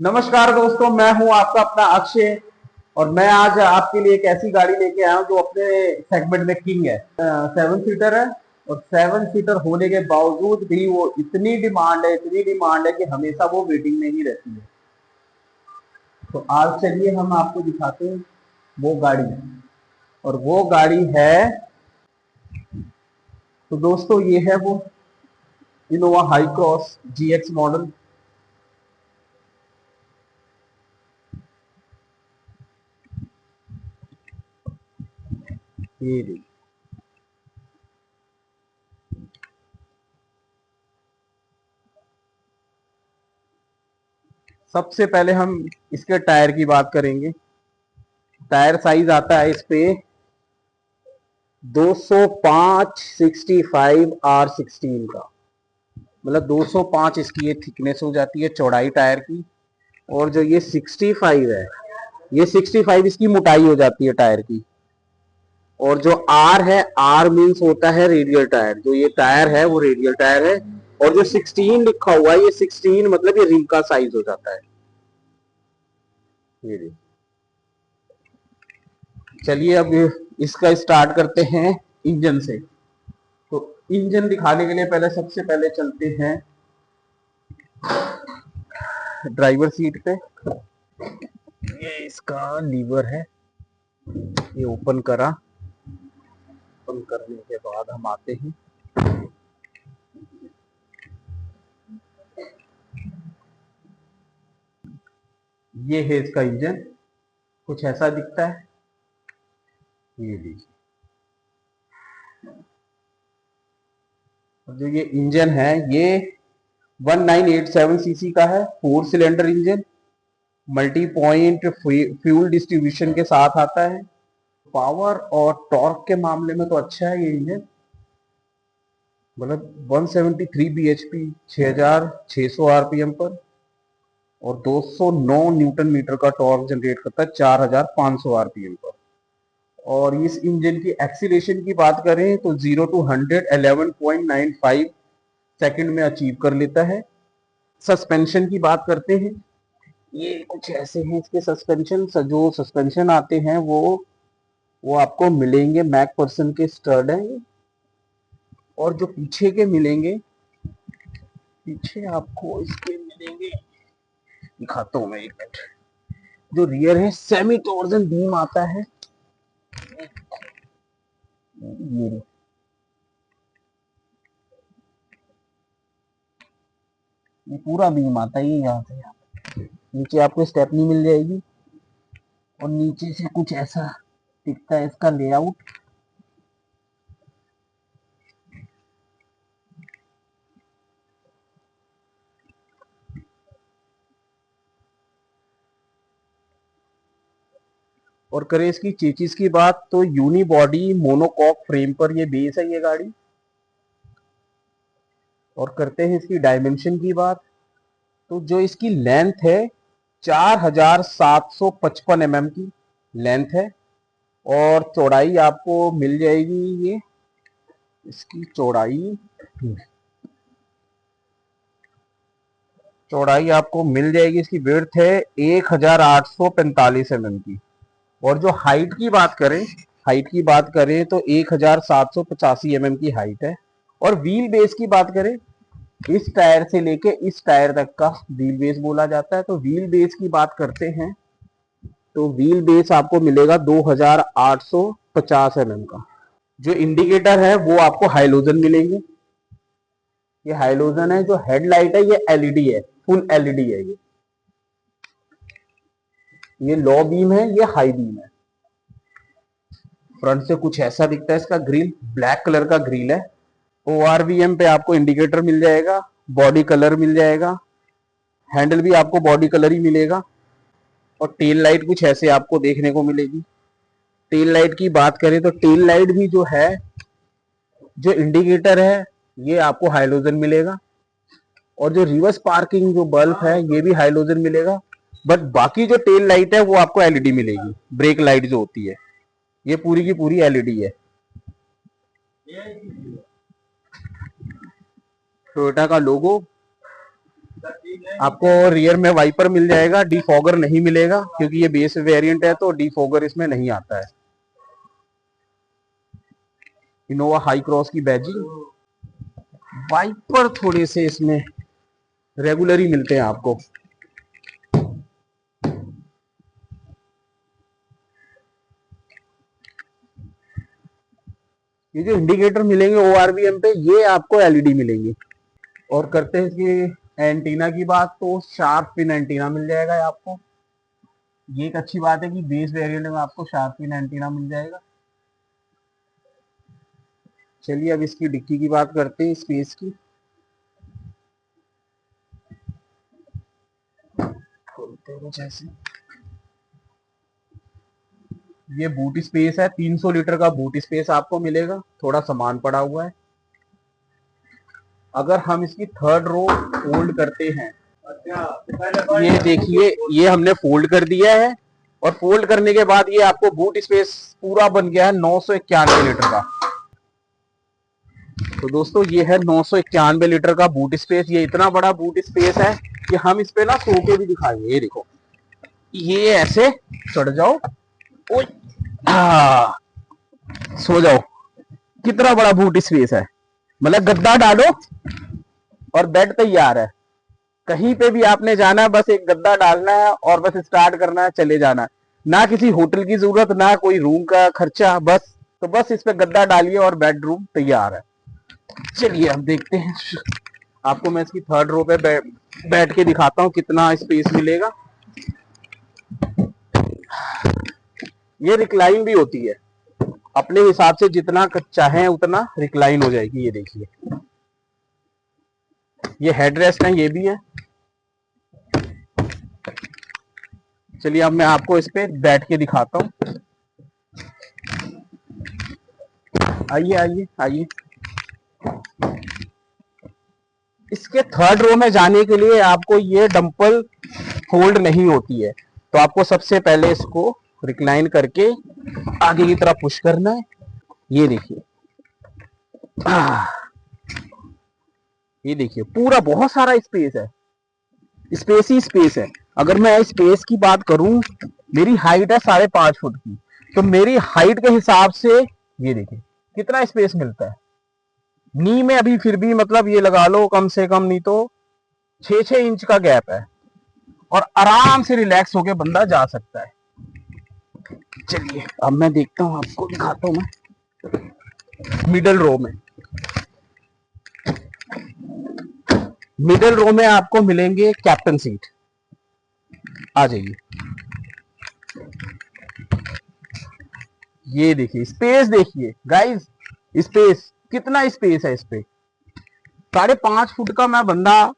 नमस्कार दोस्तों, मैं हूं आपका अपना अक्षय। और मैं आज आपके लिए एक ऐसी गाड़ी लेके आया हूं जो अपने सेगमेंट में किंग है। 7 सीटर है और 7 सीटर होने के बावजूद भी वो इतनी डिमांड है कि हमेशा वो वेटिंग में ही रहती है। तो आज चलिए हम आपको दिखाते हैं वो गाड़ी। और वो गाड़ी है, तो दोस्तों ये है वो Innova high cross GX model. ये देखिए। सबसे पहले हम इसके टायर की बात करेंगे। टायर साइज आता है इस पे 205 65 R16 का। मतलब 205 इसकी ये थिकनेस हो जाती है चौड़ाई टायर की। और जो ये 65 है, ये 65 इसकी मोटाई हो जाती है टायर की। और जो R है, R मीन्स होता है रेडियल टायर। जो ये टायर है वो रेडियल टायर है। और जो 16 लिखा हुआ है, ये 16 मतलब ये रिम का साइज हो जाता है। ये चलिए अब इसका स्टार्ट करते हैं इंजन से। तो इंजन दिखाने के लिए पहले सबसे पहले चलते हैं ड्राइवर सीट पे। ये इसका लीवर है, ये ओपन करा। ओपन करने के बाद हम आते हैं, ये है इसका इंजन। कुछ ऐसा दिखता है, ये देखिए। जो ये इंजन है ये 1987 सीसी का है, 4 cylinder engine. Multi point fuel distribution के साथ आता है। पावर और टॉर्क के मामले में तो अच्छा है ये इंजन। मतलब 173 bhp, 6600 आरपीएम पर, और 209 न्यूटन मीटर का टॉर्क जनरेट करता है 4500 आरपीएम पर। और इस इंजन की एक्सीलरेशन की बात करें तो 0 to 100 11.95 सेकंड में अचीव कर लेता है। सस्पेंशन की बात करते हैं, ये कुछ ऐसे हैं इसके सस्पेंशन। जो सस्पेंशन आते हैं वो आपको मिलेंगे मैक पर्सन के स्टड है। और जो पीछे के मिलेंगे, पीछे आपको इसके मिलेंगे, दिखाता हूँ मैं एक मिनट। जो रियर है सेमी टॉर्जन बीम आता है। ये ये पूरा बीम आता है, ये यहाँ से यहाँ। नीचे आपको स्टेपनी मिल जाएगी। और नीचे से कुछ ऐसा दिखता है इसका लेआउट। और करें इसकी चेचिस की बात तो यूनी बॉडी मोनोकॉक फ्रेम पर ये बेस है ये गाड़ी। और करते हैं इसकी डायमेंशन की बात, तो जो इसकी लेंथ है 4755 की लेंथ है। और चौड़ाई आपको मिल जाएगी, ये इसकी चौड़ाई आपको मिल जाएगी। इसकी विड्थ है 1845 की। और जो हाइट की बात करें तो 1785 की हाइट है। और व्हील बेस की बात करें, इस टायर से लेके इस टायर तक का व्हील बेस बोला जाता है। तो व्हील बेस की बात करते हैं तो व्हील बेस आपको मिलेगा 2850 का। जो इंडिकेटर है वो आपको हाइलोजन मिलेंगे। ये हाइलोजन है। जो हेडलाइट है ये एलईडी है, फुल एलईडी है। ये लो बीम है, ये हाई बीम है। फ्रंट से कुछ ऐसा दिखता है इसका ग्रिल, ब्लैक कलर का ग्रिल है। ORVM पे आपको इंडिकेटर मिल जाएगा, बॉडी कलर मिल जाएगा, हैंडल भी आपको बॉडी कलर ही मिलेगा। और टेल लाइट कुछ ऐसे आपको देखने को मिलेगी। टेल लाइट की बात करें तो टेल लाइट भी जो है, जो इंडिकेटर है ये आपको हाइलोजन मिलेगा। और जो रिवर्स पार्किंग जो बल्ब है ये भी हाइलोजन मिलेगा। बट बाकी जो टेल लाइट है वो आपको एलईडी मिलेगी। ब्रेक लाइट जो होती है ये पूरी की पूरी एलईडी है। टोयोटा का लोगो, आपको रियर में वाइपर मिल जाएगा, डिफॉगर नहीं मिलेगा क्योंकि ये बेस वेरिएंट है तो डिफॉगर इसमें नहीं आता है। इनोवा हाई क्रॉस की बैजिंग, वाइपर थोड़े से इसमें रेगुलर ही मिलते हैं आपको। ये जो इंडिकेटर मिलेंगे ओआरवीएम पे, ये आपको एलईडी मिलेंगे। और करते हैं इसकी एंटीना की बात, तो शार्प पिन एंटीना मिल जाएगा आपको। ये एक अच्छी बात है कि बेस वेरिएंट में आपको शार्प पिन एंटीना मिल जाएगा। चलिए अब इसकी डिक्की की बात करते हैं, स्पेस की। खोलते हैं जैसे, ये बूट स्पेस है, 300 लीटर का बूट स्पेस आपको मिलेगा। थोड़ा सामान पड़ा हुआ है। अगर हम इसकी थर्ड रो फोल्ड करते हैं, ये देखिए, ये हमने फोल्ड कर दिया है और फोल्ड करने के बाद ये आपको बूट स्पेस पूरा बन गया है 991 लीटर का। तो दोस्तों ये है 991 लीटर का बूट स्पेस। ये इतना बड़ा बूट स्पेस है कि हम इस पे ना सो के भी दिखाएंगे। ये देखो, ये ऐसे चढ़ जाओ, ओए सो जाओ। कितना बड़ा बूट स्पेस है, मतलब गद्दा डालो और बेड तैयार है। कहीं पे भी आपने जाना है, बस एक गद्दा डालना है और बस स्टार्ट करना है, चले जाना है। ना किसी होटल की जरूरत, ना कोई रूम का खर्चा, बस तो बस इस पे गद्दा डालिए और बेडरूम तैयार है। चलिए अब देखते हैं, आपको मैं इसकी थर्ड रो पे बैठ के दिखाता हूँ कितना स्पेस मिलेगा। ये रिक्लाइन भी होती है, अपने हिसाब से जितना चाहे उतना रिक्लाइन हो जाएगी। ये देखिए, ये हेडरेस्ट है, ये भी है। चलिए अब मैं आपको इस पे बैठ के दिखाता हूँ। आइए आइए आइए। इसके थर्ड रो में जाने के लिए आपको ये डंपल फोल्ड नहीं होती है, तो आपको सबसे पहले इसको रिक्लाइन करके आगे की तरफ पुश करना है। ये देखिए, ये देखिए पूरा बहुत सारा स्पेस है, स्पेस ही स्पेस है। अगर मैं स्पेस की बात करूं, मेरी हाइट है 5.5 फुट की, तो मेरी हाइट के हिसाब से ये देखिए कितना स्पेस मिलता है। नी में अभी फिर भी मतलब ये लगा लो कम से कम नहीं तो 6-6 इंच का गैप है और आराम से रिलैक्स होके बंदा जा सकता है। चलिए अब मैं देखता हूं, आपको दिखाता हूं मैं मिडल रो में। मिडल रो में आपको मिलेंगे कैप्टन सीट। आ जाइए, ये देखिए स्पेस, देखिए गाइस स्पेस, कितना स्पेस है इस पे। 5.5 फुट का मैं बंदा,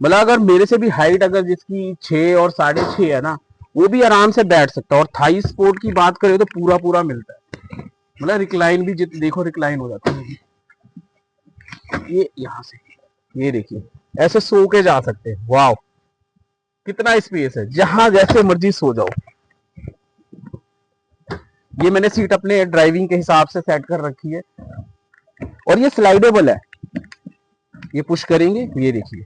मतलब अगर मेरे से भी हाइट अगर जिसकी 6 और 6.5 है ना, वो भी आराम से बैठ सकता है। और थाई सपोर्ट की बात करें तो पूरा पूरा मिलता है, मतलब रिक्लाइन भी देखो रिक्लाइन हो जाता है। ये यहां से, ये देखिए ऐसे सो के जा सकते हैं। वाह कितना स्पेस है, जहां जैसे मर्जी सो जाओ। ये मैंने सीट अपने ड्राइविंग के हिसाब से सेट कर रखी है और ये स्लाइडेबल है, ये पुश करेंगे। ये देखिए,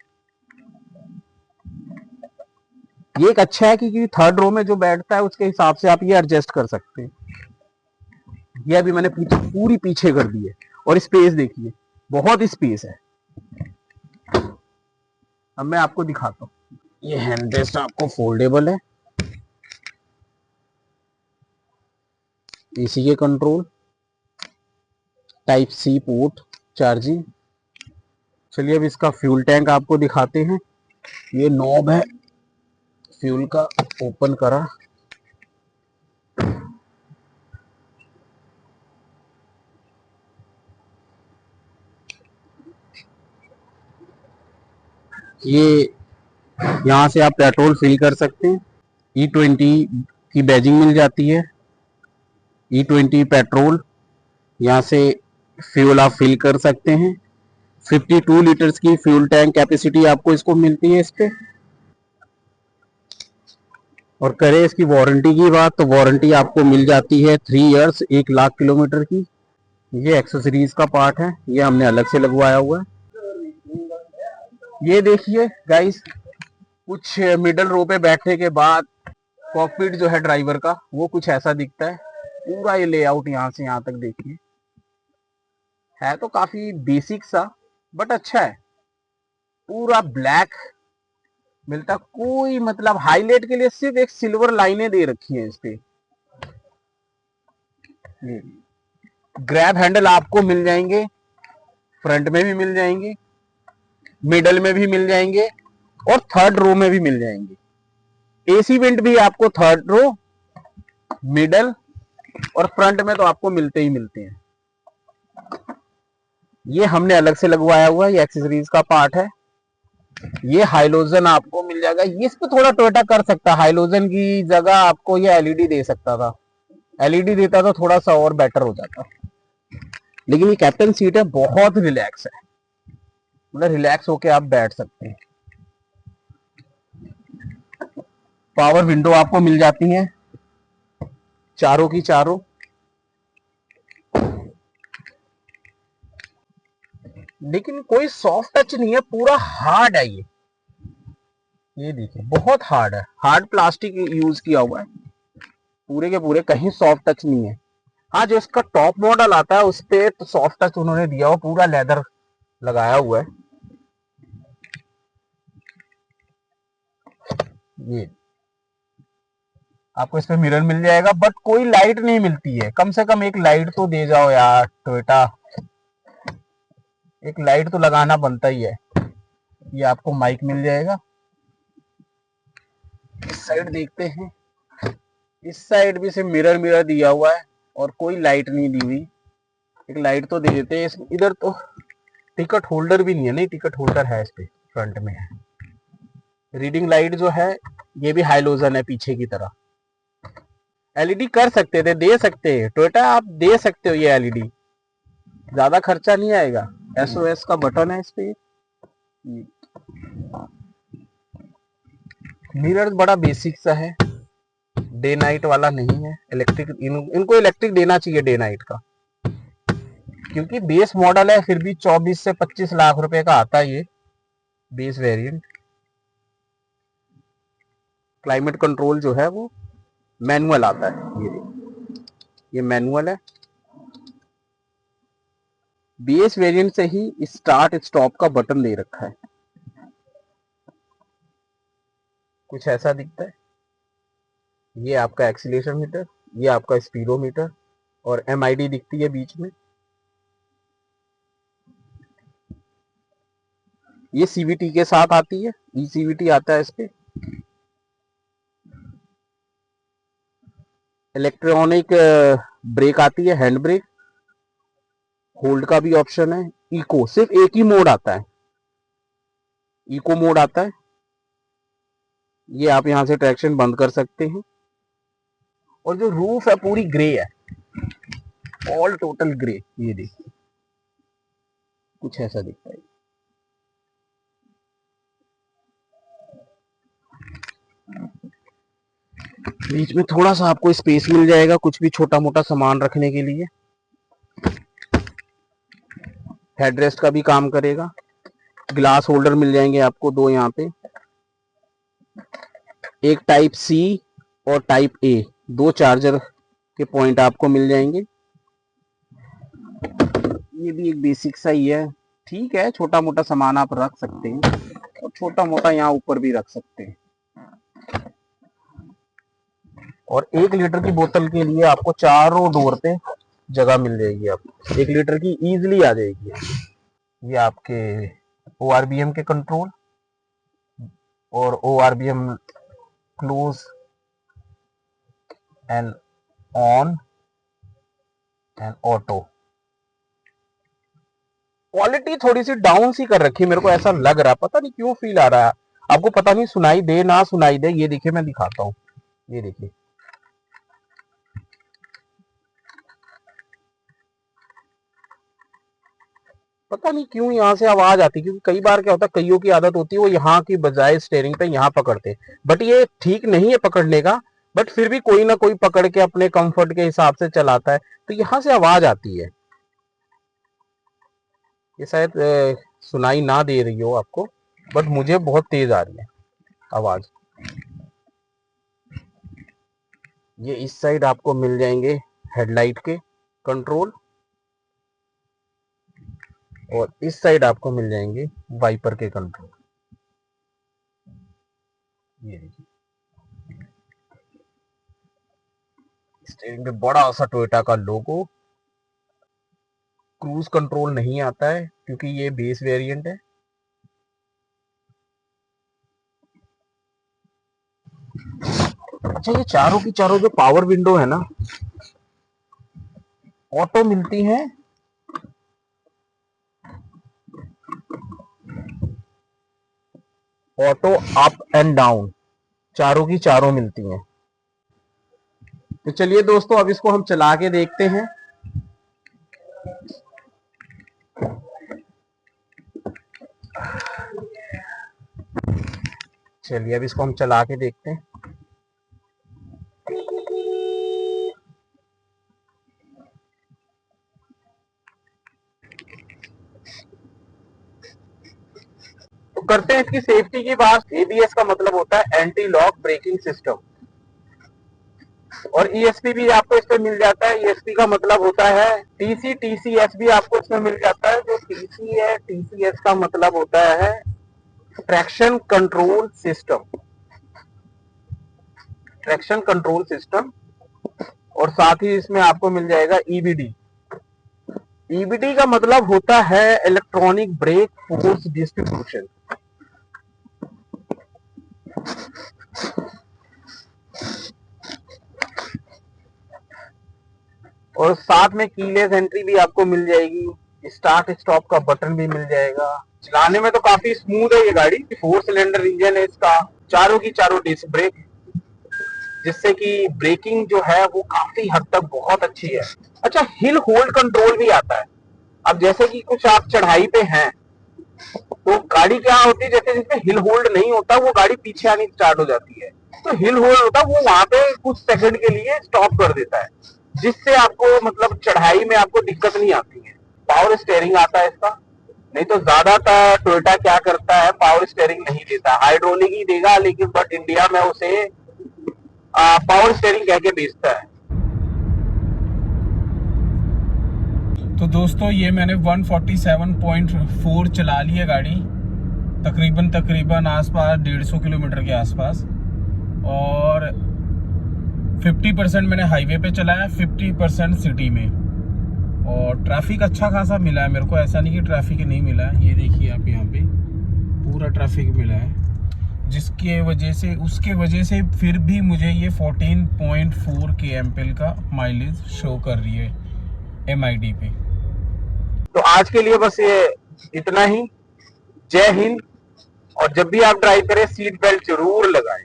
ये एक अच्छा है क्योंकि थर्ड रो में जो बैठता है उसके हिसाब से आप ये एडजस्ट कर सकते हैं। ये अभी मैंने पूरी पीछे कर दी है और स्पेस देखिए, बहुत स्पेस है। अब मैं आपको दिखाता हूँ, ये हैंड रेस्ट आपको फोल्डेबल है, एसी के control, type C port, charging. चलिए अब इसका फ्यूल टैंक आपको दिखाते हैं। ये नॉब है फ्यूल का, ओपन करा, ये यहाँ से आप पेट्रोल फिल कर सकते हैं। E20 की बैजिंग मिल जाती है, E20 पेट्रोल। यहाँ से फ्यूल आप फिल कर सकते हैं। 52 लीटर्स की फ्यूल टैंक कैपेसिटी आपको इसको मिलती है इस पे। और करें इसकी वारंटी की बात, तो वारंटी आपको मिल जाती है 3 इयर्स, 1 लाख किलोमीटर की। ये एक्सेसरीज का पार्ट है, ये हमने अलग से लगवाया हुआ है। ये देखिए गाइस, कुछ मिडल रो पे बैठने के बाद कॉकपिट जो है ड्राइवर का वो कुछ ऐसा दिखता है। पूरा ये लेआउट यहाँ से यहाँ तक देखिए, है तो काफी बेसिक सा बट अच्छा है। पूरा ब्लैक मिलता, कोई मतलब हाईलाइट के लिए सिर्फ एक सिल्वर लाइनें दे रखी है इस पे। ग्रैब हैंडल आपको मिल जाएंगे, फ्रंट में भी मिल जाएंगे, मिडल में भी मिल जाएंगे और थर्ड रो में भी मिल जाएंगे। एसी वेंट भी आपको थर्ड रो, मिडल और फ्रंट में तो आपको मिलते ही मिलते हैं। ये हमने अलग से लगवाया हुआ है, ये एक्सेसरीज का पार्ट है। ये हाइलोजन आपको मिल जाएगा, ये इस पे थोड़ा टोयोटा कर सकता है, हाइलोजन की जगह आपको ये एलईडी दे सकता था, एलईडी देता तो थोड़ा सा और बेटर हो जाता। लेकिन ये कैप्टन सीट है, बहुत रिलैक्स है, मतलब रिलैक्स होके आप बैठ सकते हैं। पावर विंडो आपको मिल जाती है चारों की चारों। लेकिन कोई सॉफ्ट टच नहीं है, पूरा हार्ड है ये देखिए बहुत हार्ड है, हार्ड प्लास्टिक यूज किया हुआ है पूरे के पूरे, कहीं सॉफ्ट टच नहीं है। हाँ, जो इसका टॉप मॉडल आता है उस पे तो सॉफ्ट टच उन्होंने दिया हुआ, पूरा लेदर लगाया हुआ है। ये आपको इस पे मिरर मिल जाएगा बट कोई लाइट नहीं मिलती है, कम से कम एक लाइट तो दे जाओ यार टोयोटा, एक लाइट तो लगाना बनता ही है। ये आपको माइक मिल जाएगा। इस साइड देखते हैं, इस साइड भी सिर्फ मिरर मिरर दिया हुआ है और कोई लाइट नहीं दी हुई, एक लाइट तो दे देते हैं। इधर तो टिकट होल्डर भी नहीं है, नहीं टिकट होल्डर है इस पे, फ्रंट में है। रीडिंग लाइट जो है ये भी हाइलोजन है पीछे की तरह। एलईडी कर सकते थे, दे सकते हैं टोयोटा, आप दे सकते हो ये एलईडी, ज्यादा खर्चा नहीं आएगा। एसओएस का बटन है इस पे। मिरर बड़ा बेसिक सा है, डे नाइट वाला नहीं है, इलेक्ट्रिक इनको इलेक्ट्रिक देना चाहिए डे नाइट का, क्योंकि बेस मॉडल है, फिर भी 24 से 25 लाख रुपए का आता है ये बेस वेरिएंट। क्लाइमेट कंट्रोल जो है वो मैनुअल आता है, ये मैनुअल है। बेस वेरिएंट से ही स्टार्ट स्टॉप का बटन दे रखा है, कुछ ऐसा दिखता है। ये आपका एक्सीलरेशन मीटर, ये आपका स्पीडोमीटर और एमआईडी दिखती है बीच में। ये सीवीटी के साथ आती है, ई सीवीटी आता है इस पे। इलेक्ट्रॉनिक ब्रेक आती है, हैंड ब्रेक, होल्ड का भी ऑप्शन है। इको सिर्फ एक ही मोड आता है, इको मोड आता है। ये आप यहां से ट्रैक्शन बंद कर सकते हैं। और जो रूफ है पूरी ग्रे है, ऑल टोटल ग्रे। ये देखिए कुछ ऐसा दिखता है। बीच में थोड़ा सा आपको स्पेस मिल जाएगा कुछ भी छोटा मोटा सामान रखने के लिए। हेडरेस्ट का भी काम करेगा। ग्लास होल्डर मिल जाएंगे आपको दो यहाँ पे, एक टाइप सी और टाइप ए, दो चार्जर के पॉइंट आपको मिल जाएंगे। ये भी एक बेसिक सा ही है, ठीक है, छोटा मोटा सामान आप रख सकते हैं और छोटा मोटा यहाँ ऊपर भी रख सकते हैं। और 1 लीटर की बोतल के लिए आपको चारों डोर पे जगह मिल जाएगी, आपको 1 लीटर की इजीली आ जाएगी। ये आपके ORBM के कंट्रोल और ORBM close and on and auto. Quality थोड़ी सी डाउन सी कर रखी है, मेरे को ऐसा लग रहा है, पता नहीं क्यों फील आ रहा है। आपको पता नहीं सुनाई दे ना सुनाई दे, ये देखिए मैं दिखाता हूँ, ये देखिए पता नहीं क्यों यहाँ से आवाज आती है, क्योंकि कई बार क्या होता है, कईयों की आदत होती है वो यहाँ की बजाय स्टेयरिंग पे यहाँ पकड़ते, बट ये ठीक नहीं है पकड़ने का, बट फिर भी कोई ना कोई पकड़ के अपने कंफर्ट के हिसाब से चलाता है, तो यहाँ से आवाज आती है। ये शायद सुनाई ना दे रही हो आपको, बट मुझे बहुत तेज आ रही है आवाज। ये इस साइड आपको मिल जाएंगे हेडलाइट के कंट्रोल, और इस साइड आपको मिल जाएंगे वाइपर के कंट्रोल। ये देखिए स्टीयरिंग पे बड़ा सा टोयोटा का लोगो। क्रूज कंट्रोल नहीं आता है क्योंकि ये बेस वेरिएंट है। अच्छा, ये चारों की चारों जो पावर विंडो है ना, ऑटो मिलती हैं। ऑटो अप एंड डाउन चारों की चारों मिलती हैं। तो चलिए दोस्तों, अब इसको हम चला के देखते हैं। चलिए अब इसको हम चला के देखते हैं। तो करते हैं इसकी सेफ्टी की बात। एबीएस का मतलब होता है एंटी लॉक ब्रेकिंग सिस्टम, और ईएसपी भी आपको इसमें मिल जाता है। ईएसपी का मतलब होता है टीसी, टीसीएस भी आपको इसमें मिल जाता है। जो टीसी है, टीसीएस का मतलब होता है traction control system, traction control system. और साथ ही इसमें आपको मिल जाएगा ईबीडी। ईबीडी का मतलब होता है इलेक्ट्रॉनिक ब्रेक फोर्स डिस्ट्रीब्यूशन। और साथ में कीलेस एंट्री भी आपको मिल जाएगी, स्टार्ट स्टॉप का बटन भी मिल जाएगा। चलाने में तो काफी स्मूथ है ये गाड़ी। 4 सिलेंडर इंजन है इसका, चारों की चारों डिस्क ब्रेक, जिससे कि ब्रेकिंग जो है वो काफी हद तक बहुत अच्छी है। अच्छा, हिल होल्ड कंट्रोल भी आता है। अब जैसे कि कुछ आप चढ़ाई पे हैं तो गाड़ी क्या होती है, जैसे जिसमें हिल होल्ड नहीं होता वो गाड़ी पीछे आनी स्टार्ट हो जाती है। तो हिल होल्ड होता है, वो वहां पे कुछ सेकंड के लिए स्टॉप कर देता है, जिससे आपको मतलब चढ़ाई में आपको दिक्कत नहीं आती है। पावर स्टेयरिंग आता है इसका। नहीं तो ज्यादातर टोयोटा क्या करता है, पावर स्टेयरिंग नहीं देता, हाइड्रोलिक ही देगा, लेकिन बट इंडिया में उसे पावर स्टेयरिंग कह के बेचता है। तो दोस्तों, ये मैंने 147.4 चला ली है गाड़ी, तकरीबन आसपास 150 किलोमीटर के आसपास। और 50% मैंने हाईवे पे चलाया, 50% सिटी में। और ट्रैफिक अच्छा खासा मिला है मेरे को, ऐसा नहीं कि ट्रैफिक नहीं मिला है। ये देखिए आप, यहाँ पे पूरा ट्रैफिक मिला है, जिसके वजह से उसके वजह से फिर भी मुझे ये 14.4 kmpl का माइलेज शो कर रही है MID पे। तो आज के लिए बस ये इतना ही। जय हिंद। और जब भी आप ड्राइव करें सीट बेल्ट जरूर लगाएं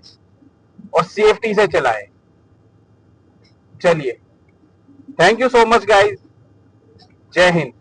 और सेफ्टी से चलाएं। चलिए, thank you so much guys. जय हिंद।